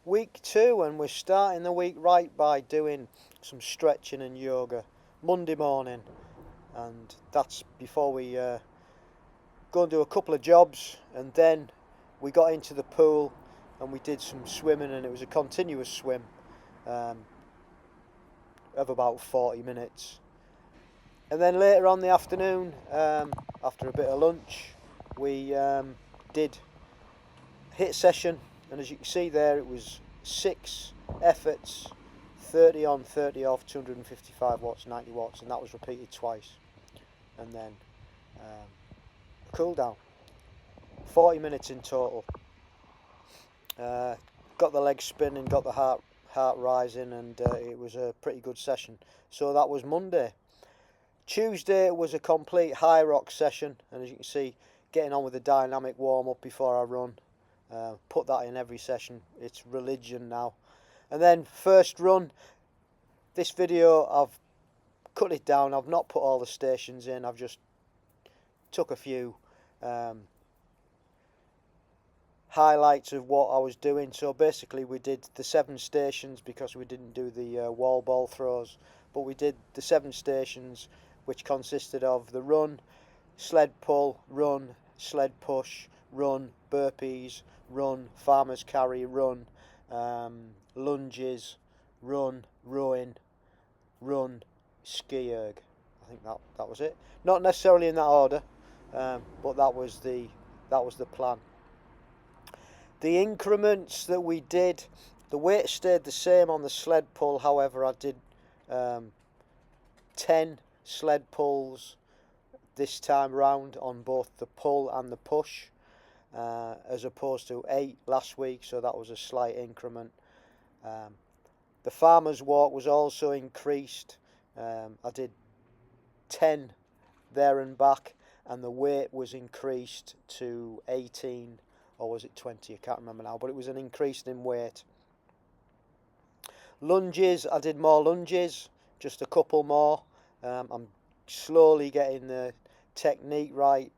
week 2, and we're starting the week right by doing some stretching and yoga Monday morning, and that's before we go and do a couple of jobs, and then we got into the pool and we did some swimming, and it was a continuous swim of about 40 minutes. And then later on the afternoon, after a bit of lunch, we did HIIT session, and as you can see there, it was 6 efforts, 30 on, 30 off, 255 watts, 90 watts, and that was repeated twice. And then a cool down, 40 minutes in total. Got the legs spinning, got the heart rising, and it was a pretty good session. So that was Monday. Tuesday was a complete hyrox session, and as you can see, getting on with the dynamic warm-up before I run. Put that in every session. It's religion now. And then first run. This video, I've cut it down. I've not put all the stations in. I've just took a few highlights of what I was doing. So basically we did the 7 stations because we didn't do the wall ball throws, but we did the 7 stations, which consisted of the run, sled pull, run, sled push, run, burpees, run, farmer's carry, run, lunges, run, rowing, run, ski erg. I think that was it. Not necessarily in that order, but that was the plan. The increments that we did, the weight stayed the same on the sled pull. However, I did 10 sled pulls this time round on both the pull and the push, as opposed to 8 last week, so that was a slight increment. The farmer's walk was also increased. I did 10 there and back, and the weight was increased to 18, or was it 20? I can't remember now, but it was an increase in weight. Lunges, I did more lunges, just a couple more. I'm slowly getting the technique right.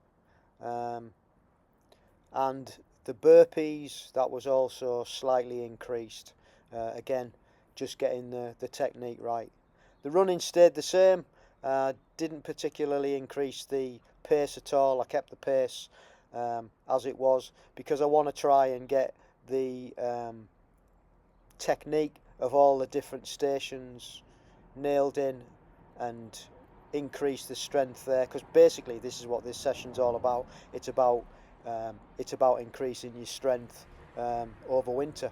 And the burpees, that was also slightly increased. Again, just getting the technique right. The running stayed the same. Didn't particularly increase the pace at all. I kept the pace as it was, because I want to try and get the technique of all the different stations nailed in and increase the strength there, because basically this is what this session's all about. It's about increasing your strength over winter.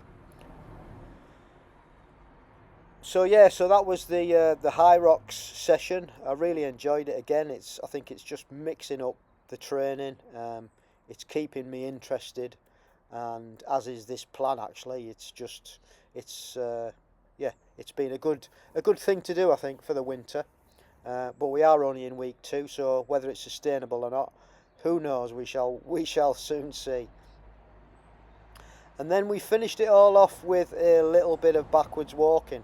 So yeah, so that was the hyrox session. I really enjoyed it. Again, I think it's just mixing up the training. It's keeping me interested, and as is this plan actually. It's been a good thing to do, I think, for the winter. But we are only in week 2, so whether it's sustainable or not, who knows? We shall soon see. And then we finished it all off with a little bit of backwards walking,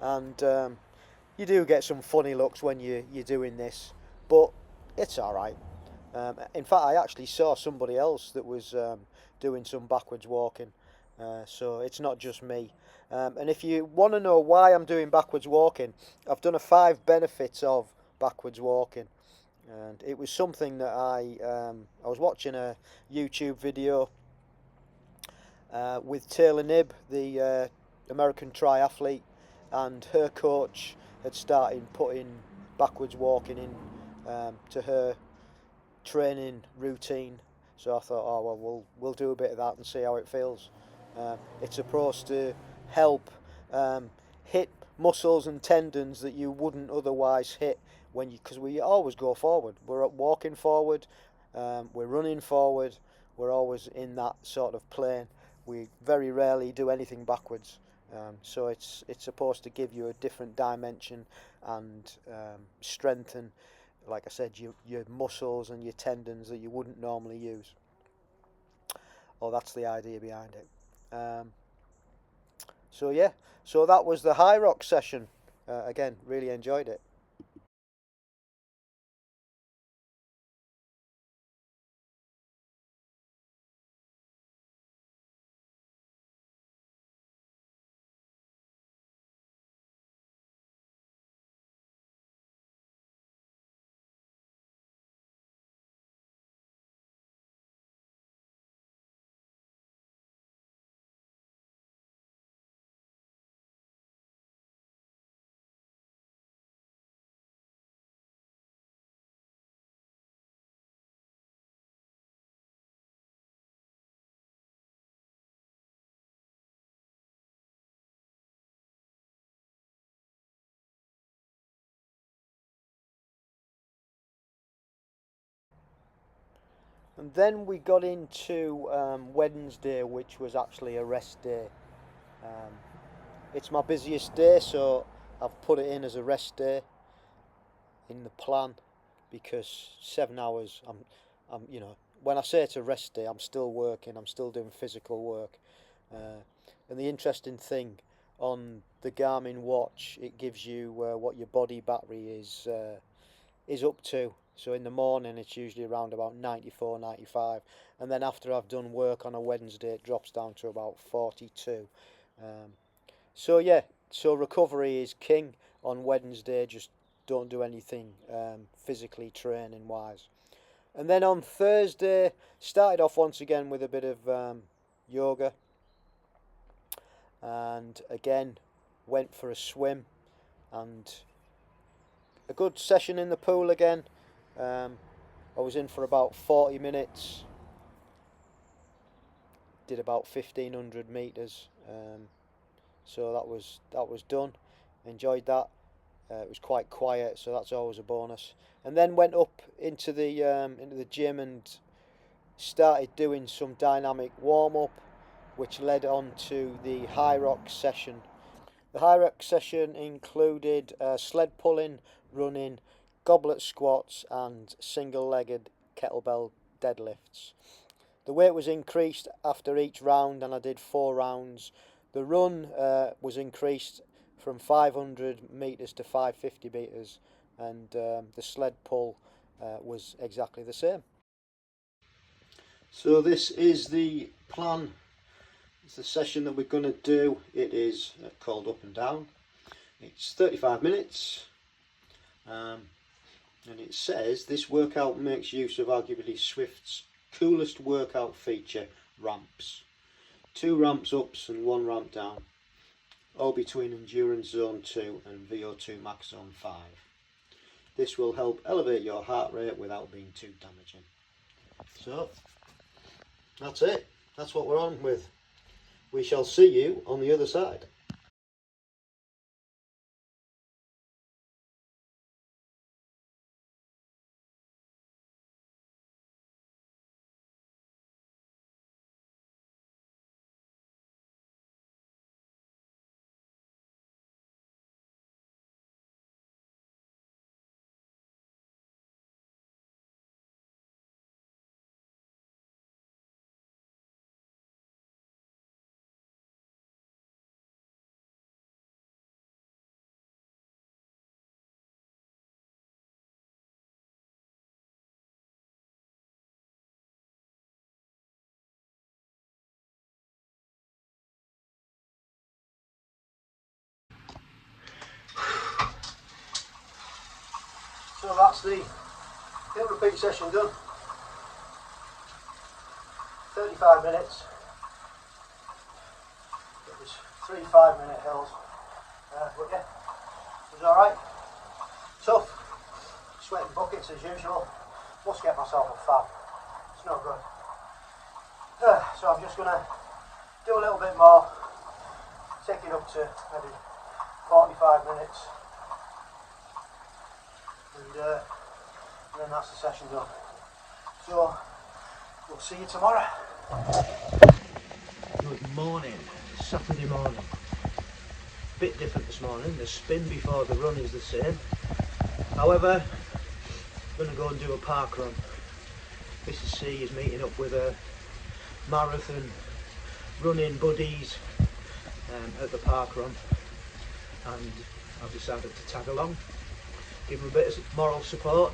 and you do get some funny looks when you're doing this, but it's all right. In fact, I actually saw somebody else that was doing some backwards walking, so it's not just me. And if you want to know why I'm doing backwards walking, I've done a 5 benefits of backwards walking, and it was something that I was watching a YouTube video with Taylor Knibb, the American triathlete, and her coach had started putting backwards walking in to her training routine. So I thought, oh well, we'll do a bit of that and see how it feels. It's supposed to help hit muscles and tendons that you wouldn't otherwise hit because we always go forward. We're walking forward, we're running forward, we're always in that sort of plane. We very rarely do anything backwards. So it's supposed to give you a different dimension and strengthen, like I said, your muscles and your tendons that you wouldn't normally use. Oh, that's the idea behind it. So yeah, so that was the hyrox session. Again, really enjoyed it. And then we got into Wednesday, which was actually a rest day. It's my busiest day, so I've put it in as a rest day in the plan, because 7 hours, I'm when I say it's a rest day, I'm still working, I'm still doing physical work. And the interesting thing on the Garmin watch, it gives you what your body battery is up to. So in the morning it's usually around about 94, 95, and then after I've done work on a Wednesday it drops down to about 42. So yeah, so recovery is king on Wednesday. Just don't do anything physically training wise. And then on Thursday, started off once again with a bit of yoga, and again went for a swim and a good session in the pool again. I was in for about 40 minutes, did about 1500 meters, so that was done. Enjoyed that. It was quite quiet, so that's always a bonus. And then went up into the gym and started doing some dynamic warm up, which led on to the hyrox session. The hyrox session included sled pulling, running, goblet squats, and single-legged kettlebell deadlifts. The weight was increased after each round, and I did 4 rounds. The run was increased from 500 meters to 550 meters, and the sled pull was exactly the same. So this is the plan. It's the session that we're going to do. It is called Up and Down. It's 35 minutes, and it says this workout makes use of arguably Swift's coolest workout feature, ramps. 2 ramps ups and 1 ramp down, all between endurance zone 2 and VO2 max zone 5. This will help elevate your heart rate without being too damaging. So that's it. That's what we're on with. We shall see you on the other side. So that's the hill repeat session done. 35 minutes. It was 3 5-minute hills. But yeah, it was alright. Tough. Sweating buckets as usual. Must get myself a fab. It's no good. So I'm just going to do a little bit more. Take it up to maybe 45 minutes. And then that's the session done. So we'll see you tomorrow. Good morning, Saturday morning. Bit different this morning. The spin before the run is the same. However, I'm going to go and do a park run. Mrs. C is meeting up with a marathon running buddies at the park run, and I've decided to tag along. Give them a bit of moral support.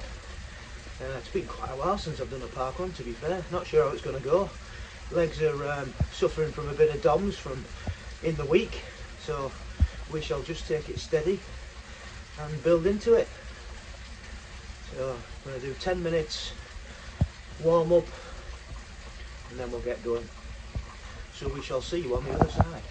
It's been quite a while since I've done a park run, to be fair. Not sure how it's going to go. Legs are suffering from a bit of DOMS from in the week, so we shall just take it steady and build into it. So I'm going to do 10 minutes warm up and then we'll get going. So we shall see you on the other side.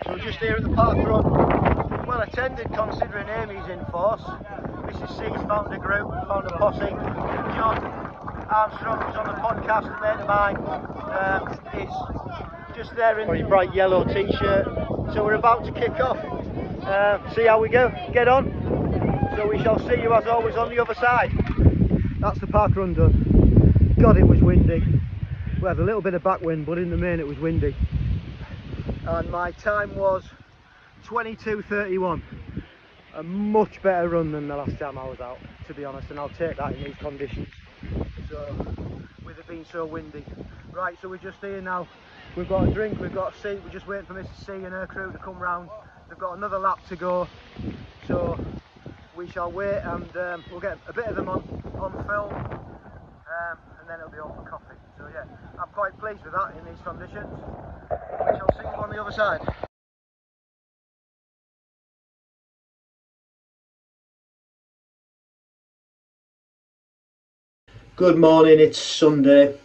So just here at the park run, well attended considering Amy's in force. Mrs. C's found a group, found a posse. John, Armstrong, who's on the podcast, a mate of mine, is just there in the bright yellow t-shirt. So we're about to kick off. See how we get on. So we shall see you as always on the other side. That's the park run done. God, it was windy. We had a little bit of backwind, but in the main it was windy. And my time was 22:31. A much better run than the last time I was out, to be honest, and I'll take that in these conditions. So, with it being so windy. Right, so we're just here now. We've got a drink, we've got a seat, we're just waiting for Mrs. C and her crew to come round. They've got another lap to go, so we shall wait and we'll get a bit of them on film, and then it'll be on for coffee. So yeah, I'm quite pleased with that in these conditions. We shall see you on the other side. Good morning, it's Sunday.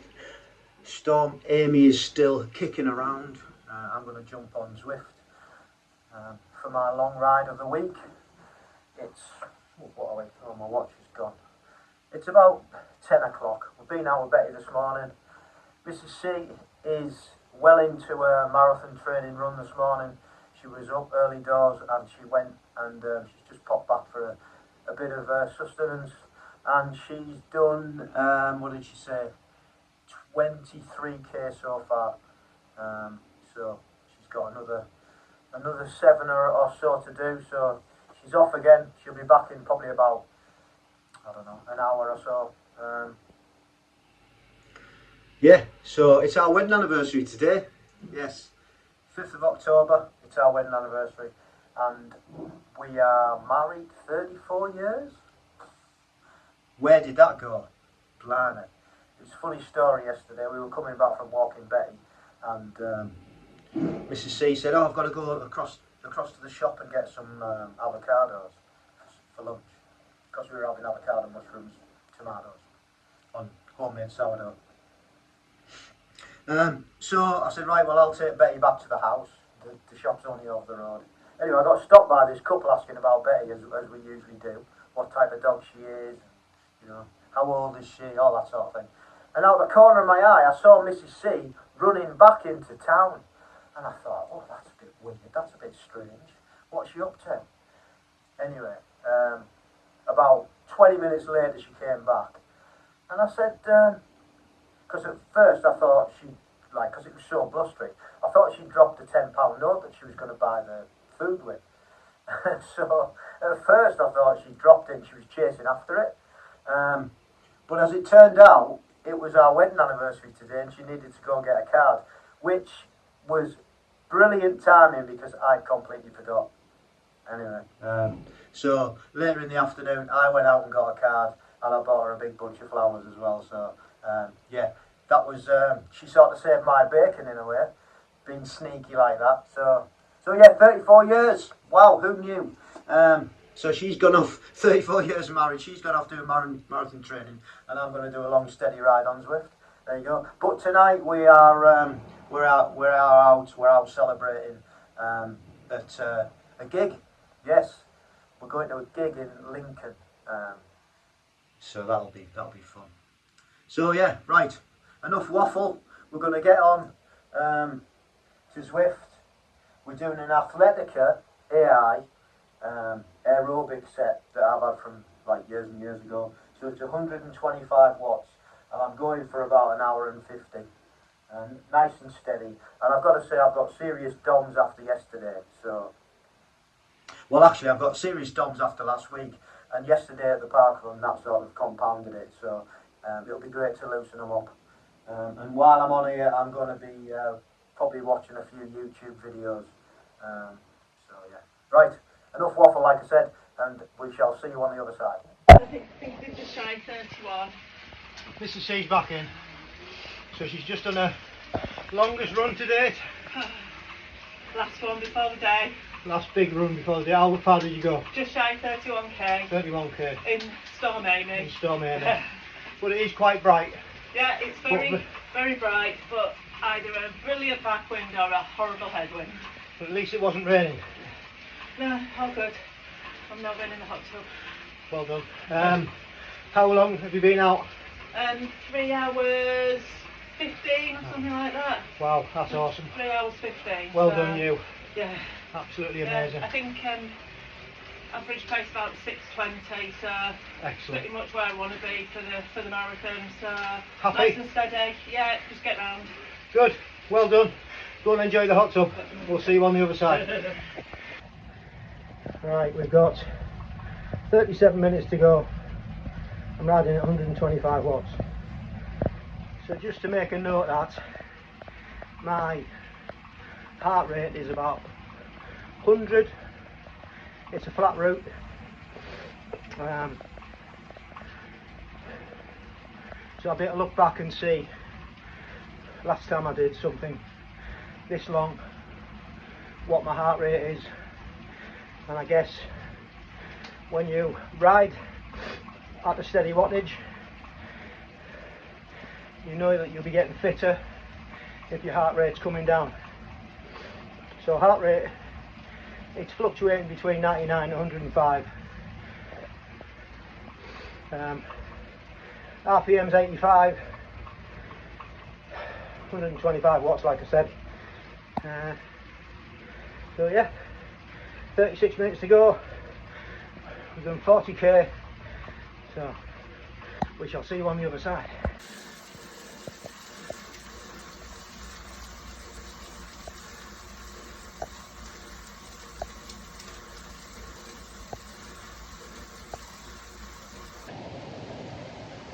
Storm Amy is still kicking around. I'm going to jump on Zwift for my long ride of the week. It's, what are we? Oh, my watch is gone. It's about 10 o'clock. We've been out with Betty this morning. Mrs. C is well into her marathon training run this morning. She was up early doors and she went and she's just popped back for a bit of sustenance. And she's done, what did she say, 23k so far. So she's got another 7 or so to do. So she's off again. She'll be back in probably about, I don't know, an hour or so. Yeah, so it's our wedding anniversary today. Yes, 5th of October, it's our wedding anniversary. And we are married 34 years. Where did that go? Blimey. It was a funny story yesterday. We were coming back from walking Betty and Mrs. C said, oh, I've got to go across to the shop and get some avocados for lunch. Because we were having avocado, mushrooms, tomatoes on homemade sourdough. So I said, right, well, I'll take Betty back to the house. The shop's only over the road. Anyway, I got stopped by this couple asking about Betty, as we usually do. What type of dog she is, you know, how old is she, all that sort of thing. And out the corner of my eye, I saw Mrs. C running back into town. And I thought, oh, that's a bit weird, that's a bit strange. What's she up to? Anyway, about 20 minutes later she came back. And I said, because at first I thought she, like, because it was so blustery, I thought she dropped a £10 note that she was going to buy the food with. So at first I thought she dropped it and she was chasing after it. But as it turned out, it was our wedding anniversary today and she needed to go and get a card, which was brilliant timing because I completely forgot. Anyway, so later in the afternoon I went out and got a card and I bought her a big bunch of flowers as well. So yeah, that was, she sort of saved my bacon in a way, being sneaky like that. So yeah, 34 years. Wow, who knew? So she's gone off, 34 years married, she's gone off doing marathon training, and I'm going to do a long steady ride on Zwift. There you go. But tonight we are we're out celebrating at a gig. Yes, we're going to a gig in Lincoln. So that'll be fun. So yeah, right. Enough waffle. We're going to get on to Zwift. We're doing an Athletica AI aerobic set that I've had from like years and years ago. So it's 125 watts, and I'm going for about an hour and 50. Nice and steady. And I've got to say, I've got serious DOMs after yesterday. So, well, actually, I've got serious DOMs after last week, and yesterday at the park run, that sort of compounded it. So it'll be great to loosen them up. And while I'm on here, I'm going to be probably watching a few YouTube videos. So yeah, right. Enough waffle, like I said, and we shall see you on the other side. I think this is shy 31. Mrs. C's back in. So she's just done her longest run to date. Last one before the day. Last big run before the day. How far did you go? Just shy 31k. 31k. In Storm Amy. In Storm Amy. But it is quite bright. Yeah, it's very bright, but either a brilliant backwind or a horrible headwind. But at least it wasn't raining. No, all good. I'm not going in the hot tub. Well done. How long have you been out? 3 hours 15 or something like that. Wow, that's awesome. 3 hours 15. Well done, you. Yeah. Absolutely amazing. I think average pace about 6:20, so Excellent. pretty much where I want to be for the marathon. So Happy? nice and steady. Yeah, just get round. Good. Well done. Go and enjoy the hot tub. We'll see you on the other side. Right, we've got 37 minutes to go. I'm riding at 125 watts. So just to make a note that my heart rate is about 100. It's a flat route. So I'll be able to look back and see last time I did something this long, what my heart rate is. And I guess when you ride at a steady wattage, you know that you'll be getting fitter if your heart rate's coming down. So heart rate, it's fluctuating between 99 and 105. RPM's 85, 125 watts like I said. So yeah, 36 minutes to go. We've done 40k, so we shall see you on the other side.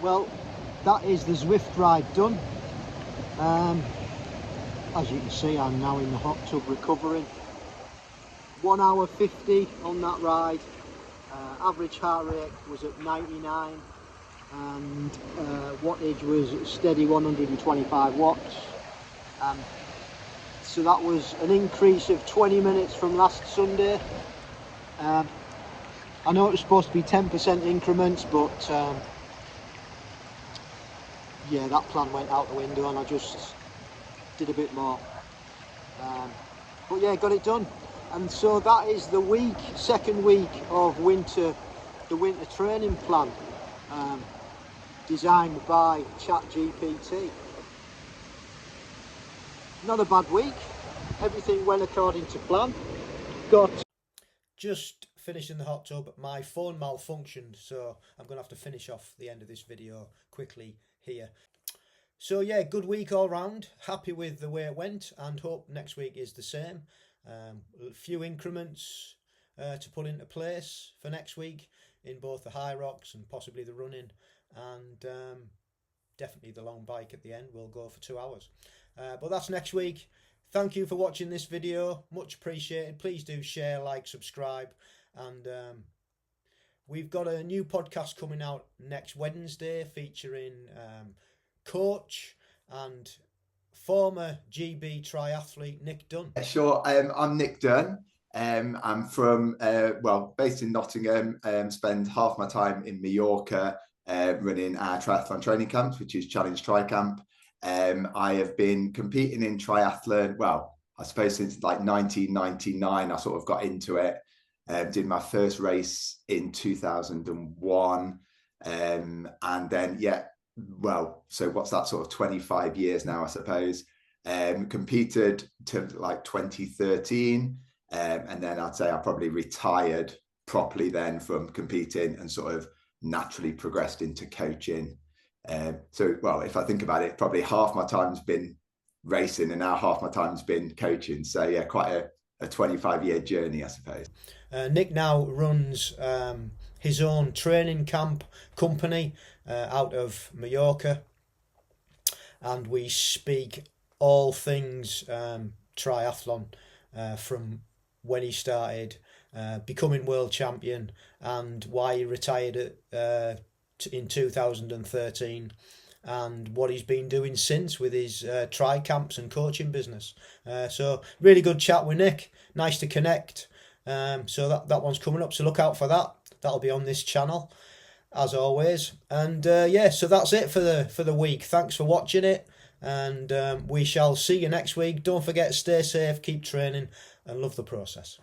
Well, that is the Zwift ride done. As you can see, I'm now in the hot tub recovering. 1 hour 50 on that ride. Average heart rate was at 99 and wattage was steady 125 watts. So that was an increase of 20 minutes from last Sunday. I know it was supposed to be 10% increments, but yeah, that plan went out the window and I just did a bit more. But yeah, got it done. And so that is the week, second week of the winter training plan, designed by ChatGPT. Not a bad week. Everything went according to plan. Just finishing the hot tub, my phone malfunctioned, so I'm going to have to finish off the end of this video quickly here. So yeah, good week all round. Happy with the way it went and hope next week is the same. A few increments to put into place for next week in both the hyrox and possibly the running, and definitely the long bike at the end will go for 2 hours. But that's next week. Thank you for watching this video, much appreciated. Please do share, like, subscribe, and we've got a new podcast coming out next Wednesday featuring coach and former GB triathlete Nick Dunn. Sure, I'm Nick Dunn. I'm from, based in Nottingham. Spend half my time in Mallorca running our triathlon training camps, which is Challenge Tri Camp. I have been competing in triathlon, well, I suppose since like 1999, I sort of got into it. Did my first race in 2001. And then, yeah, well, so what's that, sort of 25 years now, I suppose. Competed to like 2013. And then I'd say I probably retired properly then from competing and sort of naturally progressed into coaching. So, well, if I think about it, probably half my time's been racing and now half my time's been coaching. So yeah, quite a 25-year journey, I suppose. Nick now runs his own training camp company out of Mallorca, and we speak all things triathlon from when he started, becoming world champion, and why he retired in 2013, and what he's been doing since with his tri camps and coaching business. So really good chat with Nick, nice to connect. So that one's coming up, so look out for that. That'll be on this channel as always. And yeah, so that's it for the week. Thanks for watching it, and we shall see you next week. Don't forget, stay safe, keep training, and love the process.